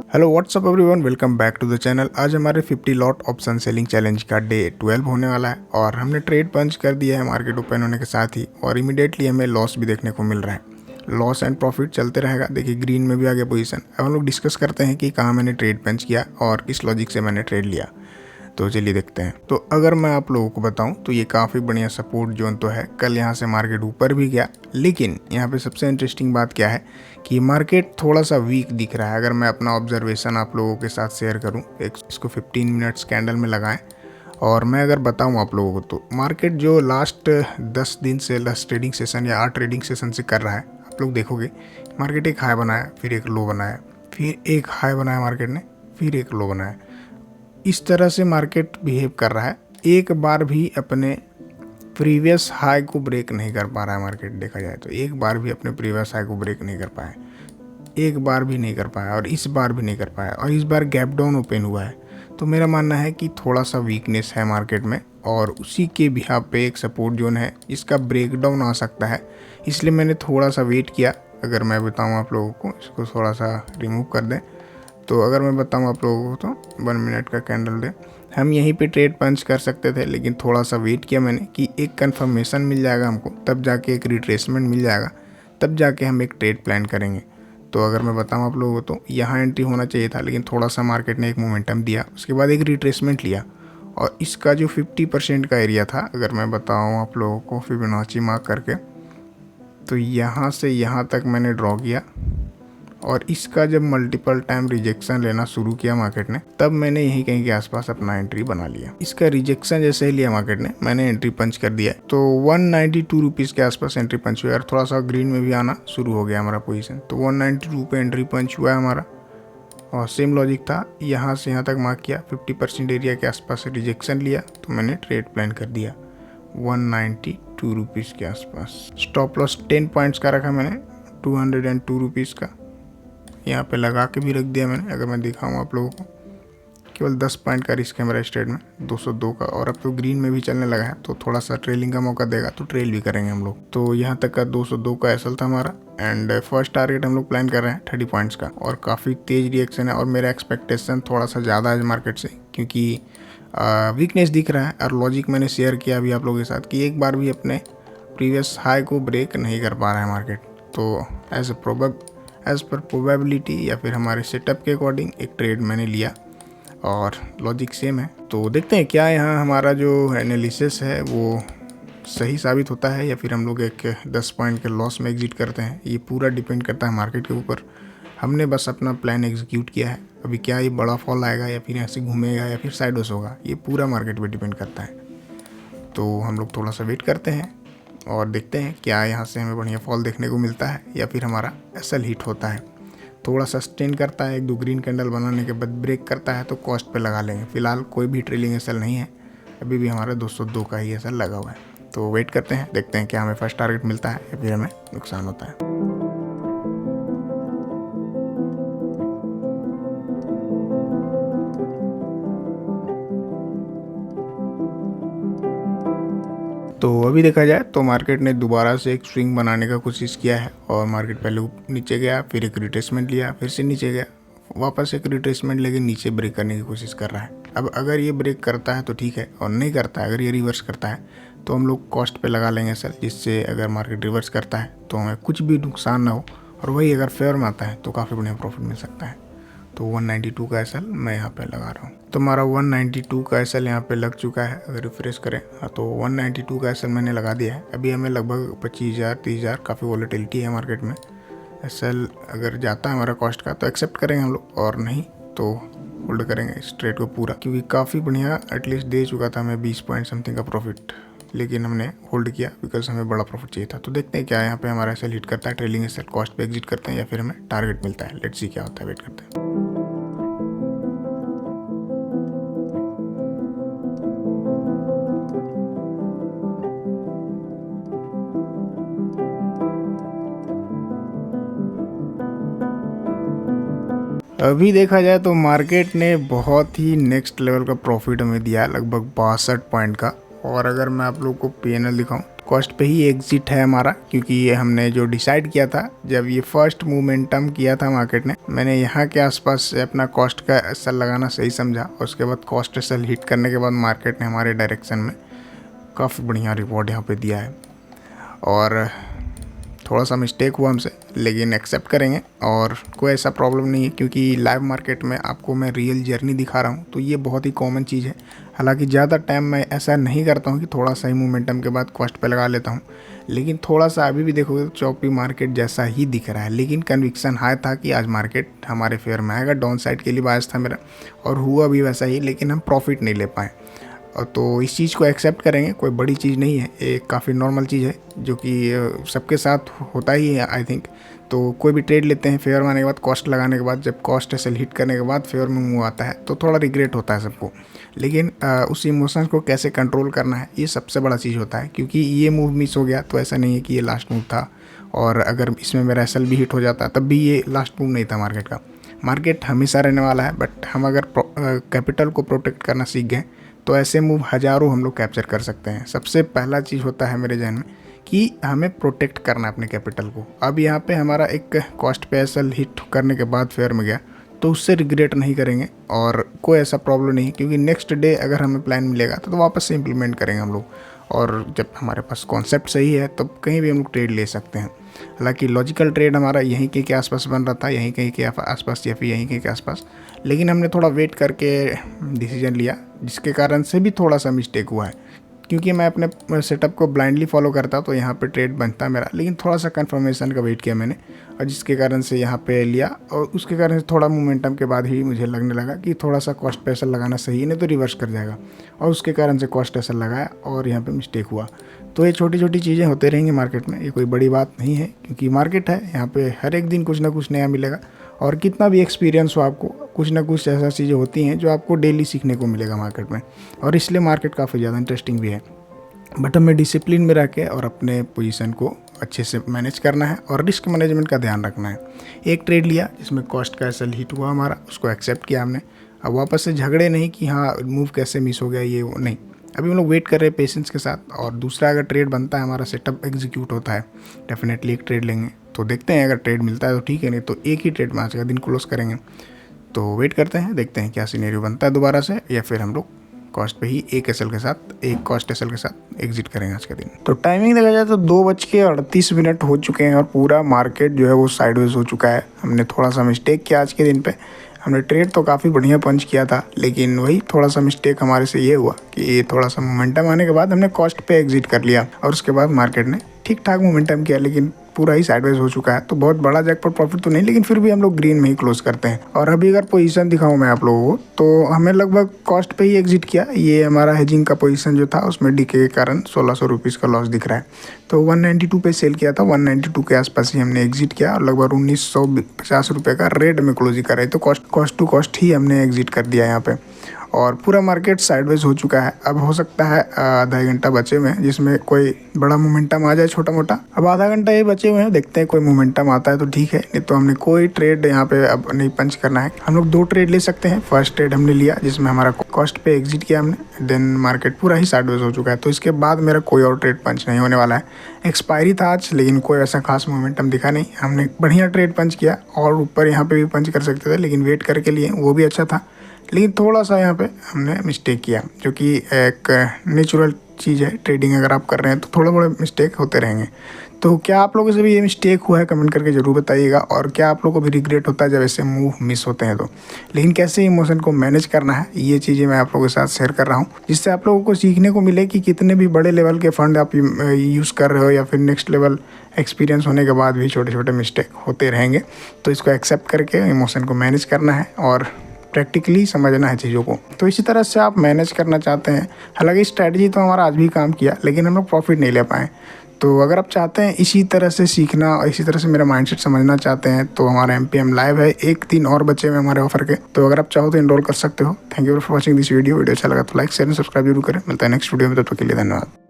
Hello what's up everyone, welcome back to the channel. आज हमारे 50 lot option selling challenge का day 12 होने वाला है और हमने ट्रेड पंच कर दिया है मार्केट ओपन होने के साथ ही, और इमीडिएटली हमें लॉस भी देखने को मिल रहा है। लॉस एंड प्रॉफिट चलते रहेगा। देखिए ग्रीन में भी आ गया पोजीशन। अब हम लोग डिस्कस करते हैं कि कहाँ मैंने ट्रेड पंच किया और किस लॉजिक से मैंने ट्रेड लिया। तो चलिए देखते हैं। तो अगर मैं आप लोगों को बताऊं तो ये काफ़ी बढ़िया सपोर्ट जोन तो है। कल यहाँ से मार्केट ऊपर भी गया, लेकिन यहाँ पे सबसे इंटरेस्टिंग बात क्या है कि मार्केट थोड़ा सा वीक दिख रहा है। अगर मैं अपना ऑब्जर्वेशन आप लोगों के साथ शेयर करूं, इसको 15 मिनट्स कैंडल में लगाएं और मैं अगर बताऊं आप लोगों को तो मार्केट जो लास्ट 10 दिन से लास्ट ट्रेडिंग सेशन या 8 ट्रेडिंग सेशन से कर रहा है, आप लोग देखोगे मार्केट एक हाई बनाया, फिर एक लो बनाया, फिर एक हाई बनाया मार्केट ने, फिर एक लो बनाया। इस तरह से मार्केट बिहेव कर रहा है। एक बार भी अपने प्रीवियस हाई को ब्रेक नहीं कर पा रहा है मार्केट। देखा जाए तो एक बार भी अपने प्रीवियस हाई को ब्रेक नहीं कर पाया, एक बार भी नहीं कर पाया और इस बार भी नहीं कर पाया, और इस बार गैप डाउन ओपन हुआ है। तो मेरा मानना है कि थोड़ा सा वीकनेस है मार्केट में और उसी के बिहाफ पे एक सपोर्ट जोन है, इसका ब्रेक डाउन आ सकता है। इसलिए मैंने थोड़ा सा वेट किया। अगर मैं बताऊँ आप लोगों को, इसको थोड़ा सा रिमूव कर दें, तो अगर मैं बताऊँ आप लोगों को तो 1 मिनट का कैंडल दे, हम यहीं पे ट्रेड पंच कर सकते थे, लेकिन थोड़ा सा वेट किया मैंने कि एक कंफर्मेशन मिल जाएगा हमको, तब जाके एक रिट्रेसमेंट मिल जाएगा, तब जाके हम एक ट्रेड प्लान करेंगे। तो अगर मैं बताऊँ आप लोगों को तो यहाँ एंट्री होना चाहिए था, लेकिन थोड़ा सा मार्केट ने एक मोमेंटम दिया, उसके बाद एक रिट्रेसमेंट लिया और इसका जो 50% का एरिया था, अगर मैं बताऊँ आप लोगों को फिबोनाची मार्क करके, तो यहाँ से यहाँ तक मैंने ड्रॉ किया और इसका जब मल्टीपल टाइम रिजेक्शन लेना शुरू किया मार्केट ने, तब मैंने यहीं कहीं के आसपास अपना एंट्री बना लिया। इसका रिजेक्शन जैसे ही लिया मार्केट ने, मैंने एंट्री पंच कर दिया। तो 192 रुपीज़ के आसपास एंट्री पंच हुआ और थोड़ा सा ग्रीन में भी आना शुरू हो गया हमारा पोजीशन। तो 192 पे एंट्री पंच हुआ है हमारा और सेम लॉजिक था, यहाँ से यहाँ तक मार्क किया, 50% एरिया के आसपास रिजेक्शन लिया, तो मैंने ट्रेड प्लान कर दिया 192 रुपीज़ के आसपास। स्टॉप लॉस 10 पॉइंट्स का रखा मैंने, 202 रुपीज़ का यहाँ पे लगा के भी रख दिया मैंने। अगर मैं दिखाऊँ आप लोगों को, केवल 10 पॉइंट का रिस्क है मेरा स्ट्रेट में, 202 का, और अब तो ग्रीन में भी चलने लगा है, तो थोड़ा सा ट्रेलिंग का मौका देगा तो ट्रेल भी करेंगे हम लोग। तो यहाँ तक का 202 का एसएल था हमारा एंड फर्स्ट टारगेट हम लोग प्लान कर रहे हैं 30 पॉइंट्स का, और काफ़ी तेज रिएक्शन है और मेरा एक्सपेक्टेशन थोड़ा सा ज़्यादा है मार्केट से, क्योंकि वीकनेस दिख रहा है। और लॉजिक मैंने शेयर किया अभी आप लोगों के साथ कि एक बार भी अपने प्रीवियस हाई को ब्रेक नहीं कर पा रहा है मार्केट। तो एज पर प्रोबेबिलिटी या फिर हमारे सेटअप के अकॉर्डिंग एक ट्रेड मैंने लिया और लॉजिक सेम है। तो देखते हैं क्या यहाँ हमारा जो एनालिसिस है वो सही साबित होता है या फिर हम लोग एक 10 पॉइंट के लॉस में एग्जिट करते हैं। ये पूरा डिपेंड करता है मार्केट के ऊपर। हमने बस अपना प्लान एग्जीक्यूट किया है। अभी क्या ये बड़ा फॉल आएगा या फिर ऐसे घूमेगा या फिर साइडवेज होगा, ये पूरा मार्केट पे डिपेंड करता है। तो हम लोग थोड़ा सा वेट करते हैं और देखते हैं क्या यहाँ से हमें बढ़िया फॉल देखने को मिलता है या फिर हमारा एसएल हिट होता है। थोड़ा सस्टेन करता है, 1-2 ग्रीन कैंडल बनाने के बाद ब्रेक करता है तो कॉस्ट पे लगा लेंगे। फिलहाल कोई भी ट्रेलिंग एसएल नहीं है, अभी भी हमारा 202 का ही एसएल लगा हुआ है। तो वेट करते हैं, देखते हैं क्या हमें फर्स्ट टारगेट मिलता है या फिर हमें नुकसान होता है। तो अभी देखा जाए तो मार्केट ने दोबारा से एक स्विंग बनाने का कोशिश किया है और मार्केट पहले नीचे गया, फिर एक रिट्रेसमेंट लिया, फिर से नीचे गया, वापस एक रिट्रेसमेंट लेके नीचे ब्रेक करने की कोशिश कर रहा है। अब अगर ये ब्रेक करता है तो ठीक है, और नहीं करता है, अगर ये रिवर्स करता है तो हम लोग कॉस्ट पे लगा लेंगे सर, जिससे अगर मार्केट रिवर्स करता है तो हमें कुछ भी नुकसान ना हो, और वही अगर फेयर में आता है तो काफ़ी बढ़िया प्रॉफिट मिल सकता है। तो 192 का एसएल मैं यहाँ पे लगा रहा हूँ। तो हमारा 192 का एसएल यहाँ पे लग चुका है। अगर रिफ्रेश करें तो 192 का एसएल मैंने लगा दिया है। अभी हमें लगभग 25,000 30,000 काफ़ी वॉलेटिलिटी है मार्केट में। एसएल अगर जाता है हमारा कॉस्ट का तो एक्सेप्ट करेंगे हम लोग, और नहीं तो होल्ड करेंगे इस ट्रेड को पूरा, क्योंकि काफ़ी बढ़िया एटलीस्ट दे चुका था हमें 20 पॉइंट समथिंग का प्रॉफिट, लेकिन हमने होल्ड किया बिकॉज हमें बड़ा प्रॉफिट चाहिए था। तो देखते हैं क्या यहाँ पे हमारा एसएल हिट करता है, ट्रेलिंग एसएल कॉस्ट पे एग्जिट करते हैं या फिर हमें टारगेट मिलता है। लेट्स सी क्या होता है, वेट करते हैं। अभी देखा जाए तो मार्केट ने बहुत ही नेक्स्ट लेवल का प्रॉफिट हमें दिया है, लगभग 62 पॉइंट का। और अगर मैं आप लोग को पीएनएल दिखाऊं, कॉस्ट पे ही एग्जिट है हमारा, क्योंकि ये हमने जो डिसाइड किया था जब ये फर्स्ट मोमेंटम किया था मार्केट ने, मैंने यहाँ के आसपास से अपना कॉस्ट का एसएल लगाना सही समझा और उसके बाद कॉस्ट एसएल हिट करने के बाद मार्केट ने हमारे डायरेक्शन में काफ़ी बढ़िया रिवॉर्ड यहाँ पे दिया है। और थोड़ा सा मिस्टेक हुआ हमसे, लेकिन एक्सेप्ट करेंगे और कोई ऐसा प्रॉब्लम नहीं है, क्योंकि लाइव मार्केट में आपको मैं रियल जर्नी दिखा रहा हूँ, तो ये बहुत ही कॉमन चीज़ है। हालांकि ज़्यादा टाइम मैं ऐसा नहीं करता हूँ कि थोड़ा सा ही मोमेंटम के बाद कॉस्ट पे लगा लेता हूँ, लेकिन थोड़ा सा अभी भी देखोगे तो चौपी मार्केट जैसा ही दिख रहा है। लेकिन कन्विक्शन हाई था कि आज मार्केट हमारे फेयर में आएगा, डाउन साइड के लिए बायस था मेरा और हुआ भी वैसा ही, लेकिन हम प्रॉफिट नहीं ले पाए। तो इस चीज़ को एक्सेप्ट करेंगे, कोई बड़ी चीज़ नहीं है, एक काफ़ी नॉर्मल चीज़ है जो कि सबके साथ होता ही है आई थिंक। तो कोई भी ट्रेड लेते हैं फेयर में आने के बाद, कॉस्ट लगाने के बाद, जब कॉस्ट एसएल हिट करने के बाद फेयर में मूव आता है तो थोड़ा रिग्रेट होता है सबको, लेकिन उस इमोशंस को कैसे कंट्रोल करना है ये सबसे बड़ा चीज़ होता है। क्योंकि ये मूव मिस हो गया तो ऐसा नहीं है कि ये लास्ट मूव था, और अगर इसमें मेरा एसएल भी हिट हो जाता तब भी ये लास्ट मूव नहीं था मार्केट का। मार्केट हमेशा रहने वाला है, बट हम अगर कैपिटल को प्रोटेक्ट करना सीख गए तो ऐसे मूव हज़ारों हम लोग कैप्चर कर सकते हैं। सबसे पहला चीज़ होता है मेरे जहन में कि हमें प्रोटेक्ट करना है अपने कैपिटल को। अब यहाँ पे हमारा एक कॉस्ट पे एसएल हिट करने के बाद फेयर में गया तो उससे रिग्रेट नहीं करेंगे और कोई ऐसा प्रॉब्लम नहीं, क्योंकि नेक्स्ट डे अगर हमें प्लान मिलेगा तो वापस से इम्प्लीमेंट करेंगे हम लोग। और जब हमारे पास कॉन्सेप्ट सही है तब कहीं भी हम लोग ट्रेड ले सकते हैं। हालांकि लॉजिकल ट्रेड हमारा यहीं के आसपास बन रहा था, यहीं कहीं के आसपास या फिर यहीं के आसपास, लेकिन हमने थोड़ा वेट करके डिसीजन लिया, जिसके कारण से भी थोड़ा सा मिस्टेक हुआ है। क्योंकि मैं अपने सेटअप को ब्लाइंडली फॉलो करता तो यहाँ पे ट्रेड बनता मेरा, लेकिन थोड़ा सा कंफर्मेशन का वेट किया मैंने, और जिसके कारण से यहाँ पे लिया, और उसके कारण से थोड़ा मोमेंटम के बाद ही मुझे लगने लगा कि थोड़ा सा कॉस्ट पे एसएल लगाना सही है, नहीं तो रिवर्स कर जाएगा, और उसके कारण से कॉस्ट एसएल लगाया और यहाँ पे मिस्टेक हुआ। तो ये छोटी छोटी चीज़ें होते रहेंगी मार्केट में, ये कोई बड़ी बात नहीं है, क्योंकि मार्केट है, यहाँ पे हर एक दिन कुछ ना कुछ नया मिलेगा। और कितना भी एक्सपीरियंस हो आपको, कुछ ना कुछ ऐसा चीज़ें होती हैं जो आपको डेली सीखने को मिलेगा मार्केट में, और इसलिए मार्केट काफ़ी ज़्यादा इंटरेस्टिंग भी है। बट हमें डिसिप्लिन में रह के और अपने पोजीशन को अच्छे से मैनेज करना है और रिस्क मैनेजमेंट का ध्यान रखना है। एक ट्रेड लिया जिसमें कॉस्ट का एसएल हिट हुआ हमारा, उसको एक्सेप्ट किया हमने। अब वापस से झगड़े नहीं कि हाँ मूव कैसे मिस हो गया, ये वो नहीं। अभी हम लोग वेट कर रहे हैं पेशेंस के साथ, और दूसरा अगर ट्रेड बनता है, हमारा सेटअप एग्जीक्यूट होता है, डेफिनेटली एक ट्रेड लेंगे। तो देखते हैं, अगर ट्रेड मिलता है तो ठीक है, नहीं तो एक ही ट्रेड में आज का दिन क्लोज करेंगे। तो वेट करते हैं, देखते हैं क्या सिनेरियो बनता है दोबारा से, या फिर हम लोग कॉस्ट पे ही एक एसएल के साथ, एक कॉस्ट एसएल के साथ एग्जिट करेंगे आज के दिन। तो टाइमिंग देखा जाए तो 2:38 हो चुके हैं और पूरा मार्केट जो है वो साइडवेज हो चुका है। हमने थोड़ा सा मिस्टेक किया आज के दिन पे। हमने ट्रेड तो काफ़ी बढ़िया पंच किया था, लेकिन वही थोड़ा सा मिस्टेक हमारे से ये हुआ कि थोड़ा सा मोमेंटम आने के बाद हमने कॉस्ट पे एग्जिट कर लिया, और उसके बाद मार्केट ने ठीक ठाक मोमेंटम किया, लेकिन पूरा ही साइडवेज हो चुका है। तो बहुत बड़ा जैकपॉट प्रॉफिट तो नहीं, लेकिन फिर भी हम लोग ग्रीन में ही क्लोज करते हैं। और अभी अगर पोजीशन दिखाऊं मैं आप लोगों को, तो हमें लगभग कॉस्ट पे ही एग्जिट किया। ये हमारा हेजिंग का पोजीशन जो था उसमें डीके के कारण 1600 रुपीज़ का लॉस दिख रहा है। तो 192 पे सेल किया था, 192 के आसपास ही हमने एग्जिट किया, और लगभग 1950 रुपये का रेड में क्लोज कर रहे। तो कॉस्ट टू कॉस्ट ही हमने एग्जिट कर दिया यहाँ पे, और पूरा मार्केट साइडवेज हो चुका है। अब हो सकता है आधा घंटा बचे हुए हैं जिसमें कोई बड़ा मोमेंटम आ जाए, छोटा मोटा। अब आधा घंटा ही बचे हुए हैं, देखते हैं कोई मोमेंटम आता है तो ठीक है, नहीं तो हमने कोई ट्रेड यहाँ पे अब नहीं पंच करना है। हम लोग 2 ट्रेड ले सकते हैं। फर्स्ट ट्रेड हमने लिया जिसमें हमारा कॉस्ट पे एग्जिट किया हमने, देन मार्केट पूरा ही साइडवेज हो चुका है, तो इसके बाद मेरा कोई और ट्रेड पंच नहीं होने वाला है। एक्सपायरी था आज, लेकिन कोई ऐसा खास मोमेंटम दिखा नहीं। हमने बढ़िया ट्रेड पंच किया, और ऊपर यहाँ पे भी पंच कर सकते थे, लेकिन वेट करके लिए, वो भी अच्छा था। लेकिन थोड़ा सा यहाँ पे हमने मिस्टेक किया, जो कि एक नेचुरल चीज़ है। ट्रेडिंग अगर आप कर रहे हैं तो थोड़े बड़े मिस्टेक होते रहेंगे। तो क्या आप लोगों से भी ये मिस्टेक हुआ है, कमेंट करके ज़रूर बताइएगा। और क्या आप लोगों को भी रिग्रेट होता है जब ऐसे मूव मिस होते हैं तो। लेकिन कैसे इमोशन को मैनेज करना है, ये चीज़ें मैं आप लोगों के साथ शेयर कर रहा हूँ, जिससे आप लोगों को सीखने को मिले कि कितने भी बड़े लेवल के फंड आप यूज़ कर रहे हो, या फिर नेक्स्ट लेवल एक्सपीरियंस होने के बाद भी छोटे छोटे मिस्टेक होते रहेंगे। तो इसको एक्सेप्ट करके इमोशन को मैनेज करना है और प्रैक्टिकली समझना है चीज़ों को। तो इसी तरह से आप मैनेज करना चाहते हैं। हालांकि स्ट्रैटेजी तो हमारा आज भी काम किया, लेकिन हम लोग प्रॉफिट नहीं ले पाए। तो अगर आप चाहते हैं इसी तरह से सीखना और इसी तरह से मेरा माइंडसेट समझना चाहते हैं, तो हमारा MPM लाइव है, 1 दिन और बचे हुए हमारे ऑफर के। तो अगर आप चाहो तो इनरोल कर सकते हो। Thank you for watching this video अच्छा लगा तो लाइक शेयर एंड सब्सक्राइब जरूर करें। मिलता है नेक्स्ट वीडियो में, तब तक के लिए धन्यवाद।